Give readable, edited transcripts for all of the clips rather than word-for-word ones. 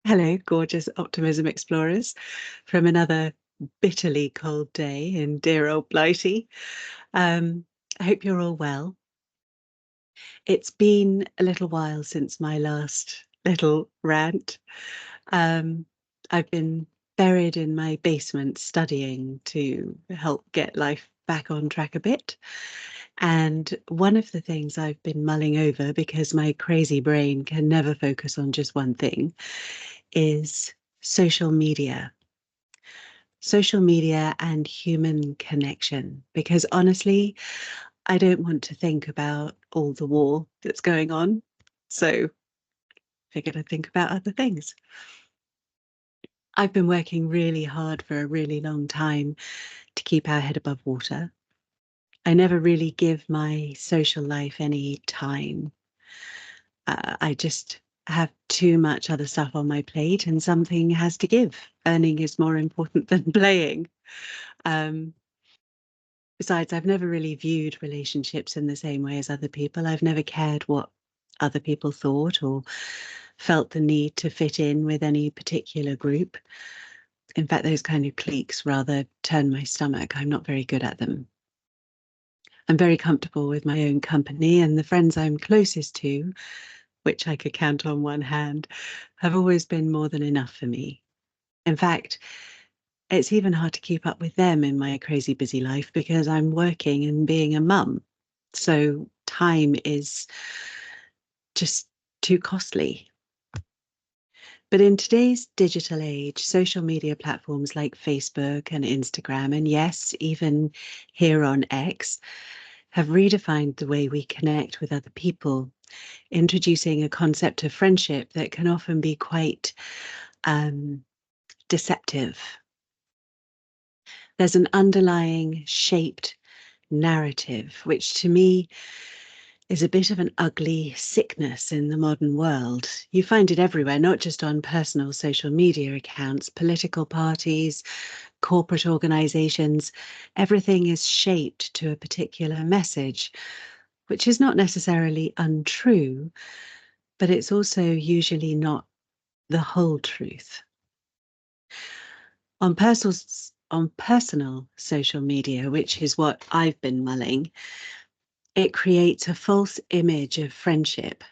Hello, gorgeous optimism explorers from another bitterly cold day in dear old Blighty. I hope you're all well. It's been a little while since my last little rant. Um, I've been buried in my basement studying to help get life back on track a bit. And one of the things I've been mulling over, because my crazy brain can never focus on just one thing, is social media. Social media and human connection. Because honestly, I don't want to think about all the war that's going on. So figured I'd think about other things. I've been working really hard for a really long time to keep our head above water. I never really give my social life any time. I just have too much other stuff on my plate and something has to give. Earning is more important than playing. Um, Besides, I've never really viewed relationships in the same way as other people. I've never cared what other people thought or felt the need to fit in with any particular group. In fact, those kind of cliques rather turn my stomach. I'm not very good at them. I'm very comfortable with my own company, and the friends I'm closest to, which I could count on one hand, have always been more than enough for me. In fact, it's even hard to keep up with them in my crazy busy life because I'm working and being a mum. So time is just too costly. But in today's digital age, social media platforms like Facebook and Instagram, and yes, even here on X, have redefined the way we connect with other people, introducing a concept of friendship that can often be quite deceptive. There's an underlying shaped narrative, which to me is a bit of an ugly sickness in the modern world. You find it everywhere, not just on personal social media accounts, political parties, corporate organizations. Everything is shaped to a particular message, which is not necessarily untrue, but it's also usually not the whole truth. On personal social media, which is what I've been mulling, it creates a false image of friendship.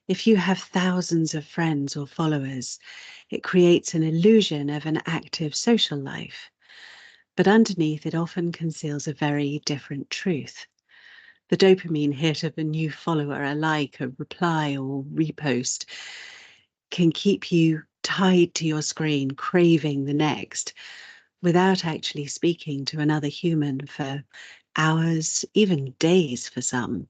If you have thousands of friends or followers, it creates an illusion of an active social life. But underneath, it often conceals a very different truth. The dopamine hit of a new follower, a like, a reply, or repost can keep you tied to your screen, craving the next, without actually speaking to another human for hours, even days for some.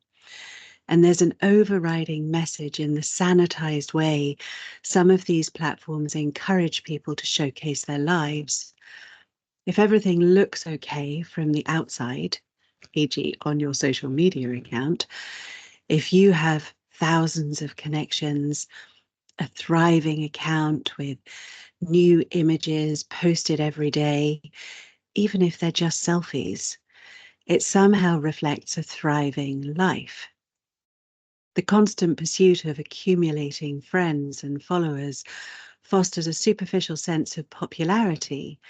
And there's an overriding message in the sanitized way some of these platforms encourage people to showcase their lives. If everything looks okay from the outside, e.g., on your social media account, if you have thousands of connections, a thriving account with new images posted every day, even if they're just selfies, it somehow reflects a thriving life. The constant pursuit of accumulating friends and followers fosters a superficial sense of popularity,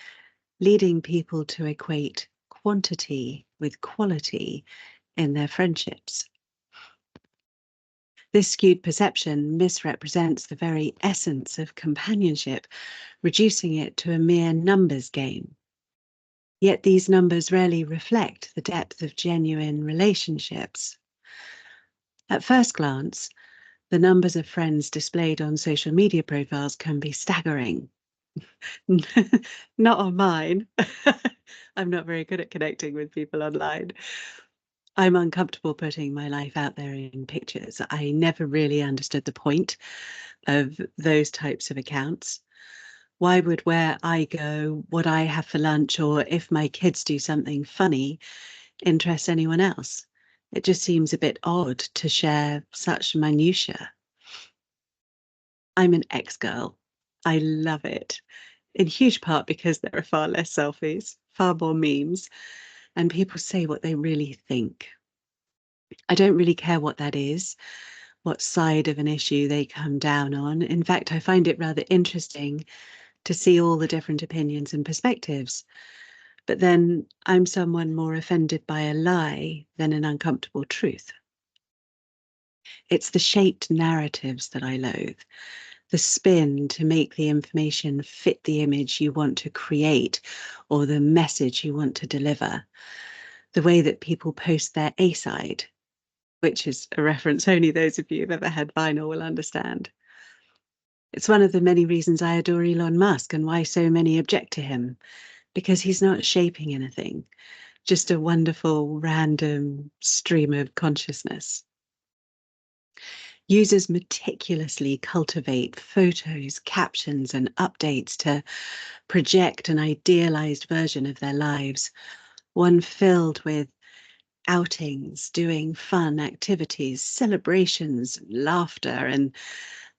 leading people to equate quantity with quality in their friendships. This skewed perception misrepresents the very essence of companionship, reducing it to a mere numbers game. Yet these numbers rarely reflect the depth of genuine relationships. At first glance, the numbers of friends displayed on social media profiles can be staggering. Not on mine. I'm not very good at connecting with people online. I'm uncomfortable putting my life out there in pictures. I never really understood the point of those types of accounts. Why would where I go, what I have for lunch, or if my kids do something funny interest anyone else? It just seems a bit odd to share such minutiae. I'm an ex-girl. I love it, in huge part because there are far less selfies, far more memes, and people say what they really think. I don't really care what that is. what side of an issue they come down on. In fact, I find it rather interesting to see all the different opinions and perspectives. But then I'm someone more offended by a lie than an uncomfortable truth. It's the shaped narratives that I loathe, the spin to make the information fit the image you want to create or the message you want to deliver. The way that people post their A-side, which is a reference only those of you who've ever had vinyl will understand. It's one of the many reasons I adore Elon Musk and why so many object to him, because he's not shaping anything, just a wonderful random stream of consciousness. Users meticulously cultivate photos, captions, and updates to project an idealized version of their lives, one filled with outings, doing fun activities, celebrations, laughter, and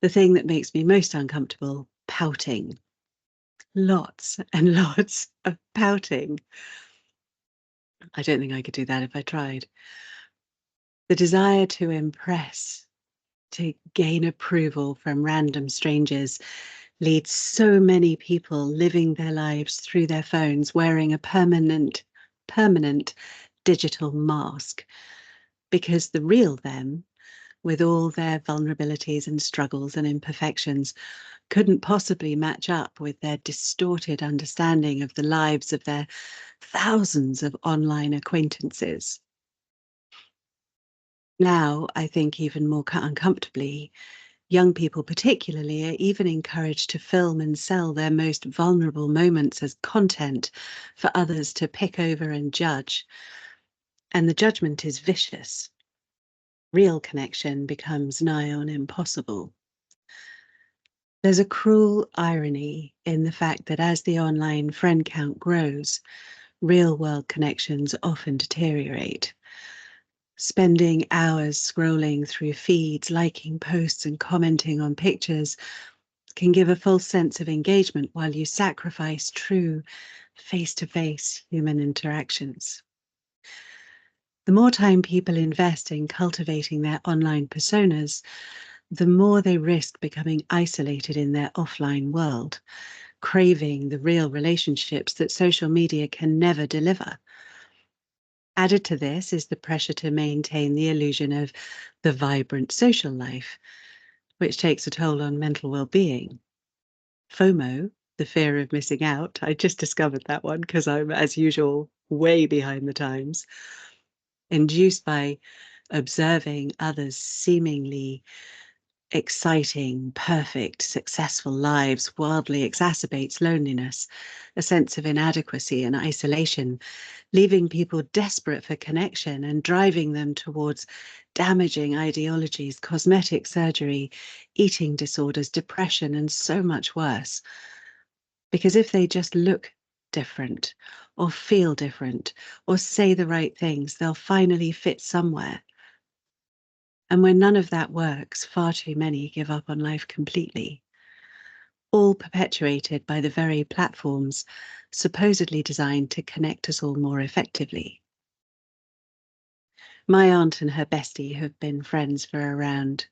the thing that makes me most uncomfortable, pouting. Lots and lots of pouting. I don't think I could do that if I tried. The desire to impress, to gain approval from random strangers, leads so many people living their lives through their phones, wearing a permanent digital mask, because the real them, with all their vulnerabilities and struggles and imperfections, couldn't possibly match up with their distorted understanding of the lives of their thousands of online acquaintances. Now, I think even more uncomfortably, young people particularly are even encouraged to film and sell their most vulnerable moments as content for others to pick over and judge. And the judgment is vicious. Real connection becomes nigh on impossible. There's a cruel irony in the fact that as the online friend count grows, real-world connections often deteriorate. Spending hours scrolling through feeds, liking posts and commenting on pictures can give a false sense of engagement while you sacrifice true face-to-face human interactions. The more time people invest in cultivating their online personas, the more they risk becoming isolated in their offline world, craving the real relationships that social media can never deliver. Added to this is the pressure to maintain the illusion of the vibrant social life, which takes a toll on mental well-being. FOMO, the fear of missing out, I just discovered that one because I'm, as usual, way behind the times, induced by observing others' seemingly exciting, perfect, successful lives wildly exacerbates loneliness, a sense of inadequacy and isolation, leaving people desperate for connection and driving them towards damaging ideologies, cosmetic surgery, eating disorders, depression, and so much worse. Because if they just look different, or feel different, or say the right things, they'll finally fit somewhere. And when none of that works, far too many give up on life completely. All perpetuated by the very platforms supposedly designed to connect us all more effectively. My aunt and her bestie have been friends for around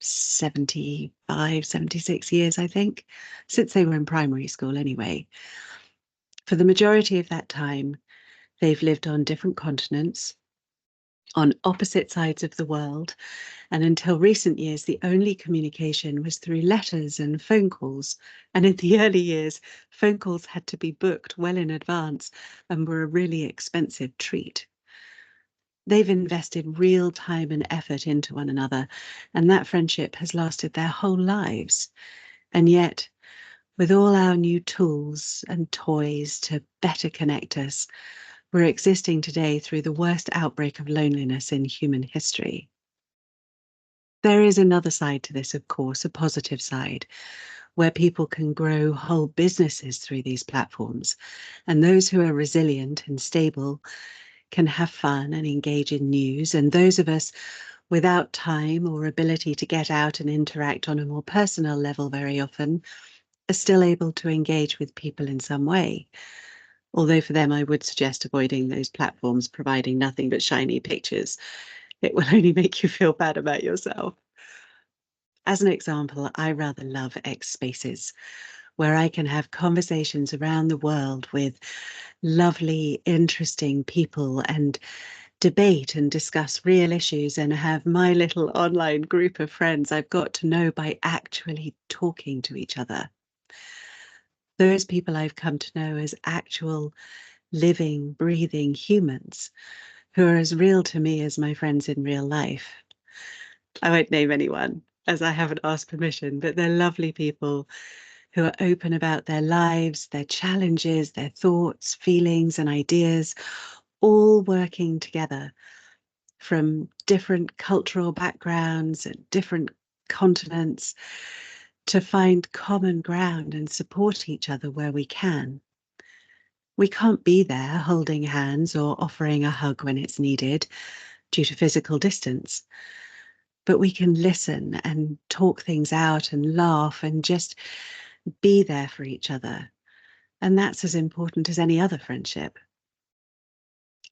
75, 76 years, I think, since they were in primary school anyway. For the majority of that time, they've lived on different continents, on opposite sides of the world, and until recent years, the only communication was through letters and phone calls. And in the early years, phone calls had to be booked well in advance and were a really expensive treat. They've invested real time and effort into one another, and that friendship has lasted their whole lives. And yet, with all our new tools and toys to better connect us, we're existing today through the worst outbreak of loneliness in human history. There is another side to this, of course, a positive side, where people can grow whole businesses through these platforms. And those who are resilient and stable can have fun and engage in news. And those of us without time or ability to get out and interact on a more personal level very often are still able to engage with people in some way. Although for them, I would suggest avoiding those platforms providing nothing but shiny pictures. It will only make you feel bad about yourself. As an example, I rather love X Spaces, where I can have conversations around the world with lovely, interesting people and debate and discuss real issues and have my little online group of friends I've got to know by actually talking to each other. Those people I've come to know as actual living, breathing humans who are as real to me as my friends in real life. I won't name anyone as I haven't asked permission, but they're lovely people who are open about their lives, their challenges, their thoughts, feelings, and ideas, all working together from different cultural backgrounds and different continents to find common ground and support each other where we can. We can't be there holding hands or offering a hug when it's needed due to physical distance, but we can listen and talk things out and laugh and just be there for each other. And that's as important as any other friendship.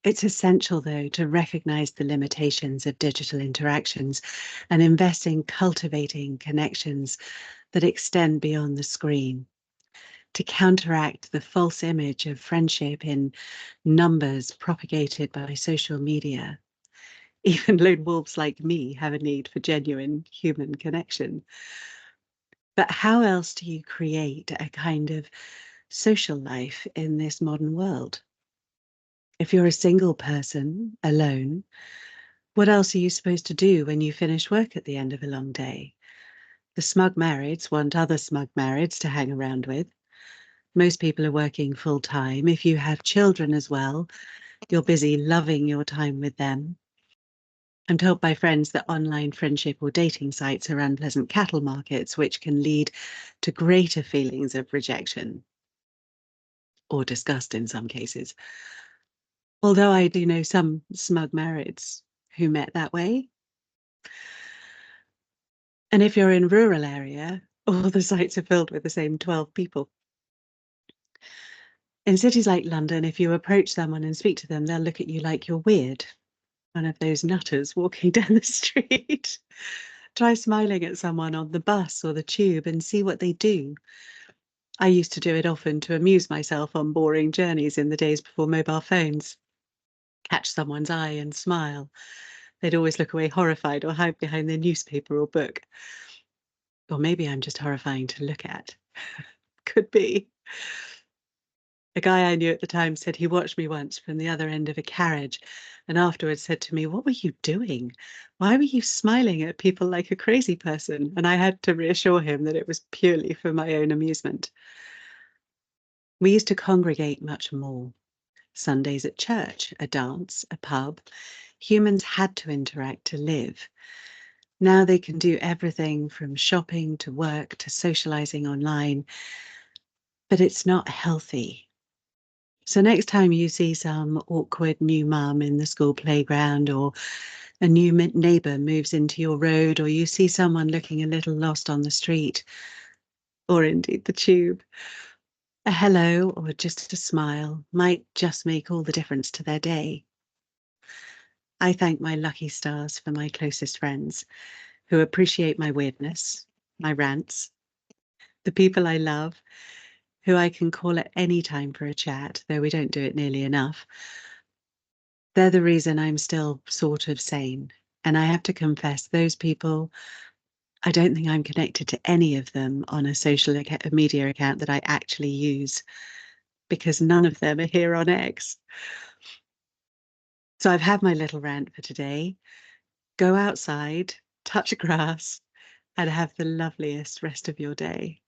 It's essential, though, to recognize the limitations of digital interactions and invest in cultivating connections that extend beyond the screen to counteract the false image of friendship in numbers propagated by social media. Even lone wolves like me have a need for genuine human connection. But how else do you create a kind of social life in this modern world? If you're a single person alone, what else are you supposed to do when you finish work at the end of a long day? The smug marrieds want other smug marrieds to hang around with. Most people are working full time. If you have children as well, you're busy loving your time with them. I'm told by friends that online friendship or dating sites are unpleasant cattle markets, which can lead to greater feelings of rejection or disgust in some cases. Although I do know some smug marrieds who met that way. And if you're in a rural area, all the sites are filled with the same 12 people. In cities like London, if you approach someone and speak to them, they'll look at you like you're weird, one of those nutters walking down the street. Try smiling at someone on the bus or the tube and see what they do. I used to do it often to amuse myself on boring journeys in the days before mobile phones. Catch someone's eye and smile. They'd always look away horrified or hide behind their newspaper or book. Or maybe I'm just horrifying to look at. Could be. A guy I knew at the time said he watched me once from the other end of a carriage and afterwards said to me, "What were you doing? Why were you smiling at people like a crazy person?" And I had to reassure him that it was purely for my own amusement. We used to congregate much more. Sundays at church, a dance, a pub. Humans had to interact to live. Now they can do everything from shopping to work to socializing online, but it's not healthy. So next time you see some awkward new mum in the school playground, or a new neighbour moves into your road, or you see someone looking a little lost on the street, or indeed the tube, a hello or just a smile might just make all the difference to their day. I thank my lucky stars for my closest friends who appreciate my weirdness, my rants, the people I love, who I can call at any time for a chat, though we don't do it nearly enough. They're the reason I'm still sort of sane. And I have to confess, those people, I don't think I'm connected to any of them on a social media account that I actually use, because none of them are here on X. So I've had my little rant for today. Go outside, touch grass, and have the loveliest rest of your day.